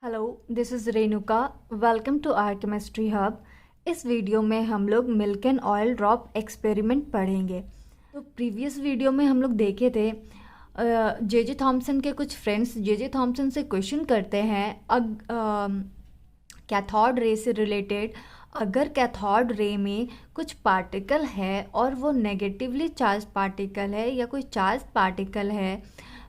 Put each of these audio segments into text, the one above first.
Hello, this is Renuka. Welcome to our chemistry hub. इस video में हम लोग milk and oil drop experiment पढ़ेंगे। तो प्रीवियस वीडियो में हम लोग देखे थे जे जे थॉम्सन के कुछ फ्रेंड्स जे जे थॉम्सन से क्वेश्चन करते हैं कैथोड रे से रिलेटेड। अगर कैथोड रे में कुछ पार्टिकल है और वो नेगेटिवली चार्ज पार्टिकल है या कोई चार्ज पार्टिकल है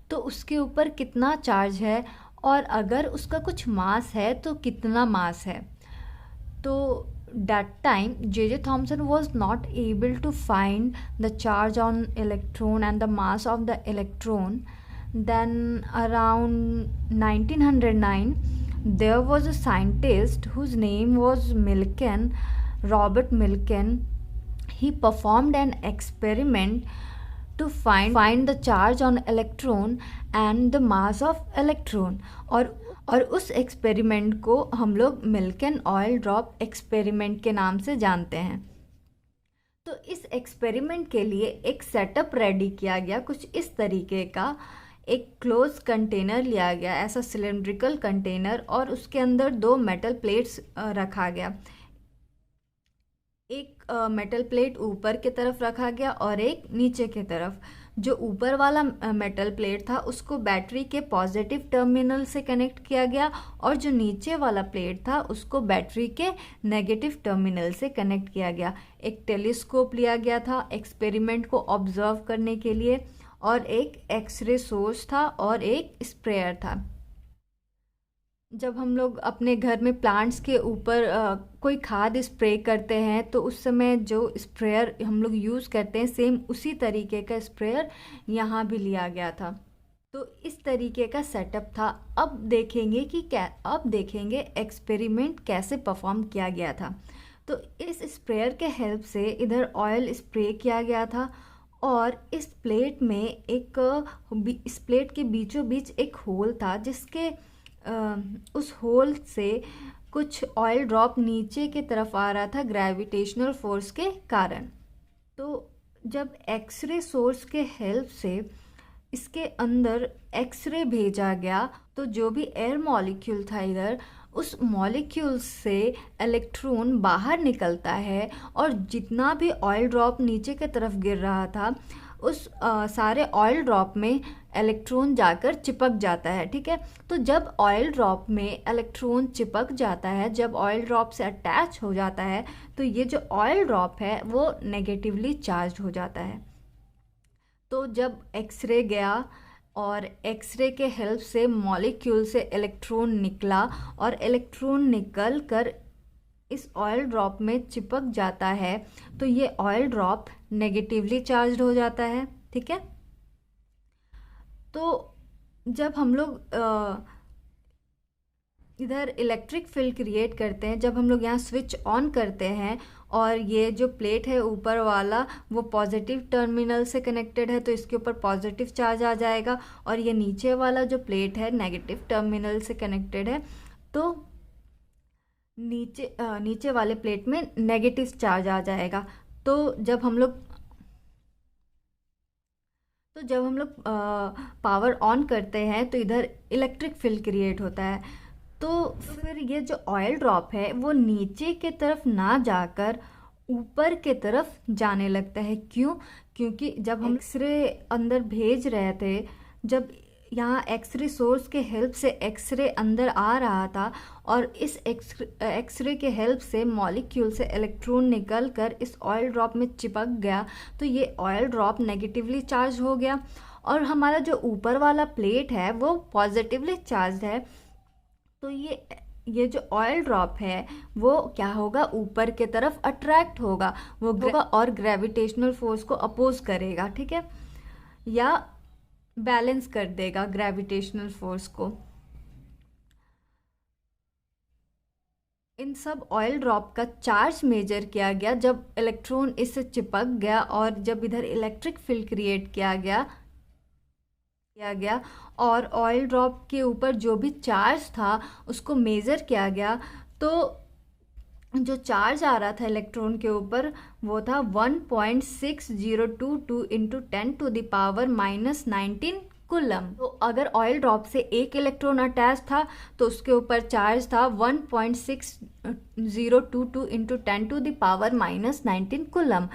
तो उसके ऊपर कितना चार्ज है, और अगर उसका कुछ मास है तो कितना मास है। तो that time J.J. Thomson was not able to find the charge on electron and the mass of the electron. Then around 1909 there was a scientist whose name was Millikan, Robert Millikan. He performed an experiment to find the charge on electron and the mass of electron. और उस experiment को हम लोग milk and oil drop experiment के नाम से जानते हैं। तो इस एक्सपेरिमेंट के लिए एक सेटअप रेडी किया गया कुछ इस तरीके का। एक क्लोज कंटेनर लिया गया, ऐसा सिलेंड्रिकल कंटेनर, और उसके अंदर दो मेटल प्लेट्स रखा गया। एक मेटल प्लेट ऊपर की तरफ रखा गया और एक नीचे की तरफ। जो ऊपर वाला मेटल प्लेट था उसको बैटरी के पॉजिटिव टर्मिनल से कनेक्ट किया गया, और जो नीचे वाला प्लेट था उसको बैटरी के नेगेटिव टर्मिनल से कनेक्ट किया गया। एक टेलीस्कोप लिया गया था एक्सपेरिमेंट को ऑब्जर्व करने के लिए, और एक एक्सरे सोर्स था और एक स्प्रेयर था। जब हम लोग अपने घर में प्लांट्स के ऊपर कोई खाद स्प्रे करते हैं तो उस समय जो स्प्रेयर हम लोग यूज़ करते हैं, सेम उसी तरीके का स्प्रेयर यहाँ भी लिया गया था। तो इस तरीके का सेटअप था। अब देखेंगे एक्सपेरिमेंट कैसे परफॉर्म किया गया था। तो इस स्प्रेयर के हेल्प से इधर ऑयल स्प्रे किया गया था, और इस प्लेट में इस प्लेट के बीचों बीच एक होल था, जिसके उस होल से कुछ ऑयल ड्रॉप नीचे की तरफ आ रहा था ग्रेविटेशनल फोर्स के कारण। तो जब एक्सरे सोर्स के हेल्प से इसके अंदर एक्सरे भेजा गया तो जो भी एयर मॉलिक्यूल था इधर, उस मॉलिक्यूल से इलेक्ट्रॉन बाहर निकलता है, और जितना भी ऑयल ड्रॉप नीचे की तरफ गिर रहा था उस सारे ऑयल ड्रॉप में इलेक्ट्रॉन जाकर चिपक जाता है। ठीक है, तो जब ऑयल ड्रॉप में इलेक्ट्रॉन चिपक जाता है, जब ऑयल ड्रॉप से अटैच हो जाता है, तो ये जो ऑयल ड्रॉप है वो नेगेटिवली चार्ज हो जाता है। तो जब एक्सरे गया और एक्सरे के हेल्प से मॉलिक्यूल से इलेक्ट्रॉन निकला, और इलेक्ट्रॉन निकल कर इस ऑयल ड्रॉप में चिपक जाता है, तो ये ऑयल ड्रॉप नेगेटिवली चार्ज हो जाता है। ठीक है, तो जब हम लोग इधर इलेक्ट्रिक फील्ड क्रिएट करते हैं, जब हम लोग यहाँ स्विच ऑन करते हैं और ये जो प्लेट है ऊपर वाला वो पॉजिटिव टर्मिनल से कनेक्टेड है, तो इसके ऊपर पॉजिटिव चार्ज आ जाएगा, और ये नीचे वाला जो प्लेट है नेगेटिव टर्मिनल से कनेक्टेड है, तो नीचे वाले प्लेट में नेगेटिव चार्ज आ जाएगा। तो जब हम लोग पावर ऑन करते हैं तो इधर इलेक्ट्रिक फील्ड क्रिएट होता है। तो फिर ये जो ऑयल ड्रॉप है वो नीचे के तरफ ना जाकर ऊपर के तरफ जाने लगता है। क्यों? क्योंकि जब हम एक्सरे अंदर भेज रहे थे, जब यहाँ एक्सरे सोर्स के हेल्प से एक्सरे अंदर आ रहा था, और इस एक्सरे के हेल्प से मॉलिक्यूल से इलेक्ट्रॉन निकल कर इस ऑयल ड्रॉप में चिपक गया, तो ये ऑयल ड्रॉप नेगेटिवली चार्ज हो गया, और हमारा जो ऊपर वाला प्लेट है वो पॉजिटिवली चार्ज है। तो ये जो ऑयल ड्रॉप है वो क्या होगा, ऊपर के तरफ अट्रैक्ट होगा, और ग्रेविटेशनल फोर्स को अपोज करेगा। ठीक है, या बैलेंस कर देगा ग्रेविटेशनल फोर्स को। इन सब ऑयल ड्रॉप का चार्ज मेजर किया गया जब इलेक्ट्रॉन इससे चिपक गया, और जब इधर इलेक्ट्रिक फील्ड क्रिएट किया गया और ऑयल ड्रॉप के ऊपर जो भी चार्ज था उसको मेज़र किया गया, तो जो चार्ज आ रहा था इलेक्ट्रॉन के ऊपर वो था 1.6022 × 10⁻⁻19 कूलम। तो अगर ऑयल ड्रॉप से एक इलेक्ट्रॉन अटैच था तो उसके ऊपर चार्ज था 1.6022 इंटू 10⁻⁻19 कूलम।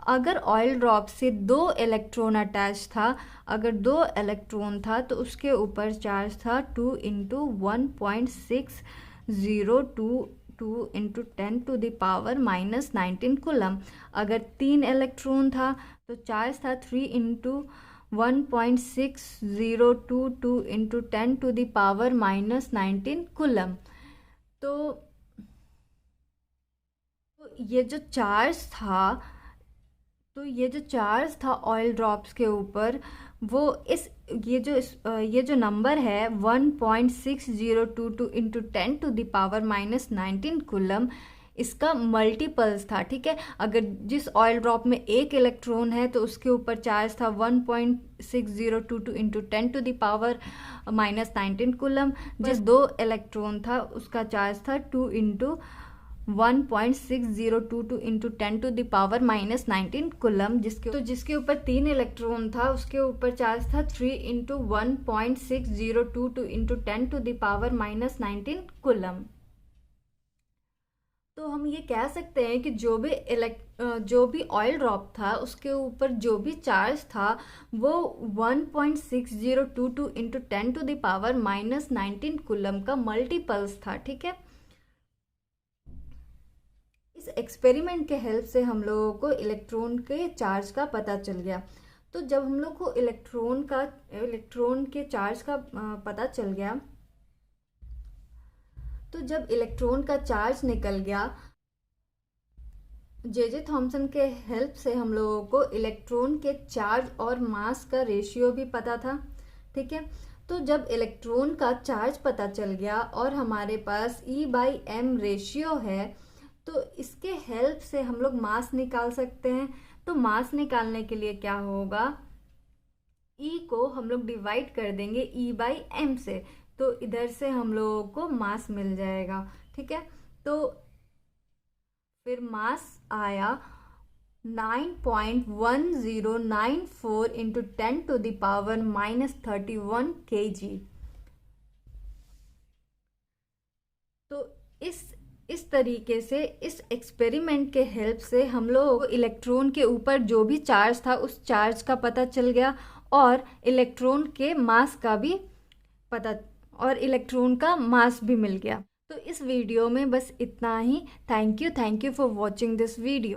अगर ऑयल ड्रॉप से 2 इलेक्ट्रॉन अटैच था, अगर 2 इलेक्ट्रॉन था तो उसके ऊपर चार्ज था 2 इंटू 1.602 इंटू 10⁻⁻19 कूलम। अगर 3 इलेक्ट्रॉन था तो चार्ज था 3 इंटू 1.6022 इंटू 10⁻⁻19 कूलम। तो ये जो चार्ज था ऑयल ड्रॉप्स के ऊपर, वो ये जो नंबर है 1.6022 इंटू 10⁻⁻19 कूलम, इसका मल्टीपल्स था। ठीक है, अगर जिस ऑयल ड्रॉप में एक इलेक्ट्रॉन है तो उसके ऊपर चार्ज था 1.6022 इंटू 10⁻⁻19 कूलम। जिस 2 इलेक्ट्रॉन था उसका चार्ज था 2 इंटू 1.6022 इंटू 10⁻⁻19 कूलम। जिसके ऊपर 3 इलेक्ट्रॉन था उसके ऊपर चार्ज था 3 इंटू 1.6022 इंटू 10⁻⁻19 कूलम। तो हम ये कह सकते हैं कि जो भी ऑयल ड्रॉप था उसके ऊपर जो भी चार्ज था वो 1.6022 इंटू 10⁻⁻19 कूलम का मल्टीपल्स था। ठीक है, इस एक्सपेरिमेंट के हेल्प से हम लोगों को इलेक्ट्रॉन के चार्ज का पता चल गया। तो जब हम लोग को इलेक्ट्रॉन के चार्ज का पता चल गया, तो जब इलेक्ट्रॉन का चार्ज निकल गया, जे थॉमसन के हेल्प से हम लोगों को इलेक्ट्रॉन के चार्ज और मास का रेशियो भी पता था। ठीक है, तो जब इलेक्ट्रॉन का चार्ज पता चल गया और हमारे पास E/m रेशियो है, तो इसके हेल्प से हम लोग मास निकाल सकते हैं। तो मास निकालने के लिए क्या होगा, E को हम लोग डिवाइड कर देंगे E/m से, तो इधर से हम लोगों को मास मिल जाएगा। ठीक है, तो फिर मास आया 9.1094 इंटू 10⁻⁻31 kg। तो इस तरीके से इस एक्सपेरिमेंट के हेल्प से हम लोग इलेक्ट्रॉन के ऊपर जो भी चार्ज था उस चार्ज का पता चल गया और इलेक्ट्रॉन के मास का भी पता और इलेक्ट्रॉन का मास भी मिल गया। तो इस वीडियो में बस इतना ही। Thank you for watching this video.